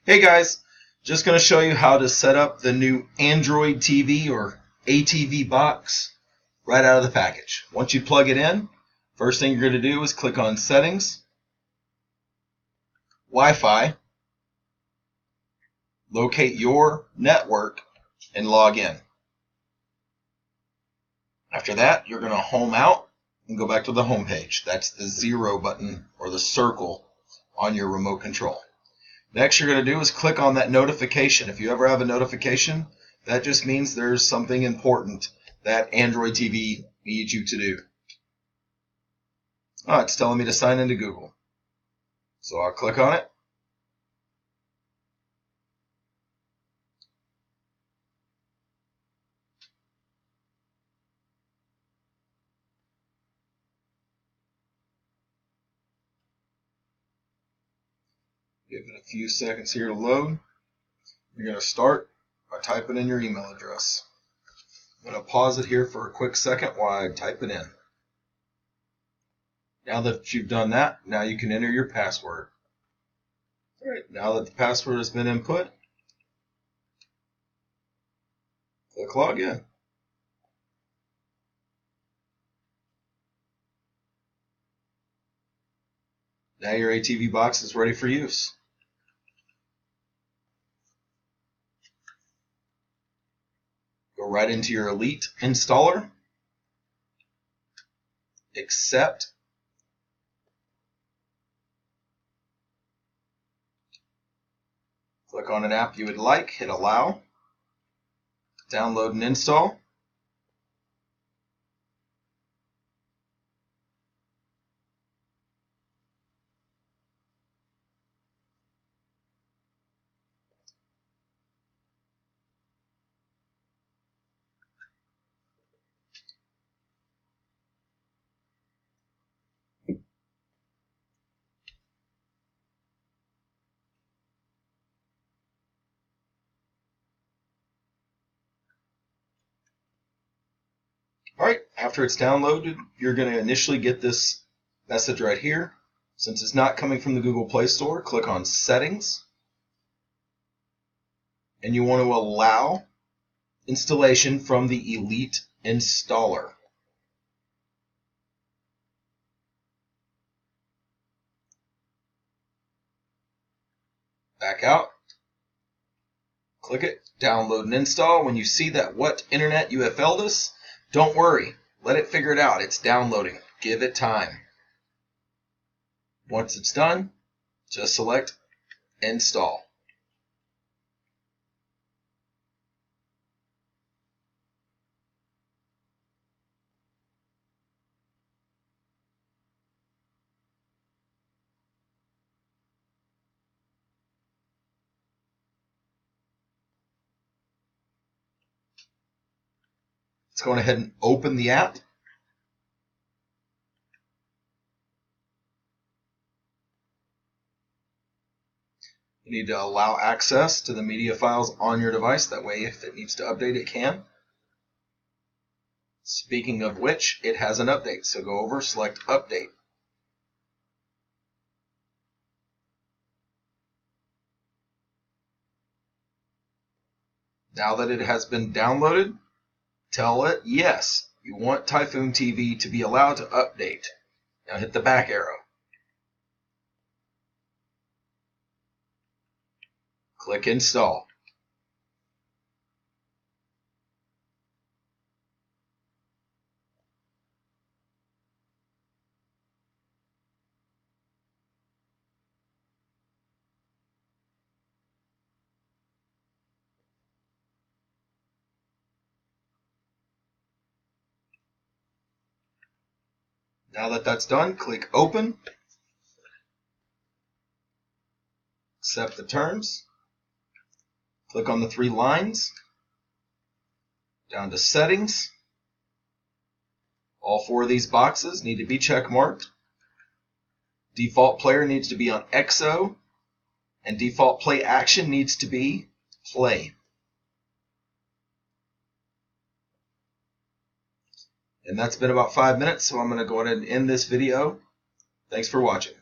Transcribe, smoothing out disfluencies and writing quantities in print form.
Hey guys, just going to show you how to set up the new Android TV or ATV box right out of the package. Once you plug it in, first thing you're going to do is click on Settings, Wi-Fi, locate your network, and log in. After that, you're going to home out and go back to the home page. That's the 0 button or the circle on your remote control. Next, you're going to do is click on that notification. If you ever have a notification, that just means there's something important that Android TV needs you to do. Oh, it's telling me to sign into Google. So I'll click on it. Give it a few seconds here to load. You're going to start by typing in your email address. I'm going to pause it here for a quick second while I type it in. Now that you've done that, now you can enter your password. All right, now that the password has been input, click login. Now your ATV box is ready for use. Go right into your Elite installer, accept, click on an app you would like, hit allow, download and install. Alright, after it's downloaded, you're going to initially get this message right here. Since it's not coming from the Google Play Store, click on Settings. And you want to allow installation from the Elite installer. Back out. Click it, download and install. When you see that what internet you have failed us, don't worry. Let it figure it out. It's downloading. Give it time. Once it's done, just select Install. Let's go ahead and open the app. You need to allow access to the media files on your device. That way, if it needs to update, it can. Speaking of which, it has an update. So go over, select Update. Now that it has been downloaded, tell it yes, you want Typhoon TV to be allowed to update. Now hit the back arrow. Click Install. Now that that's done, click Open. Accept the terms. Click on the 3 lines. Down to Settings. All 4 of these boxes need to be check marked. Default player needs to be on XO, and default play action needs to be play. And that's been about 5 minutes, so I'm going to go ahead and end this video. Thanks for watching.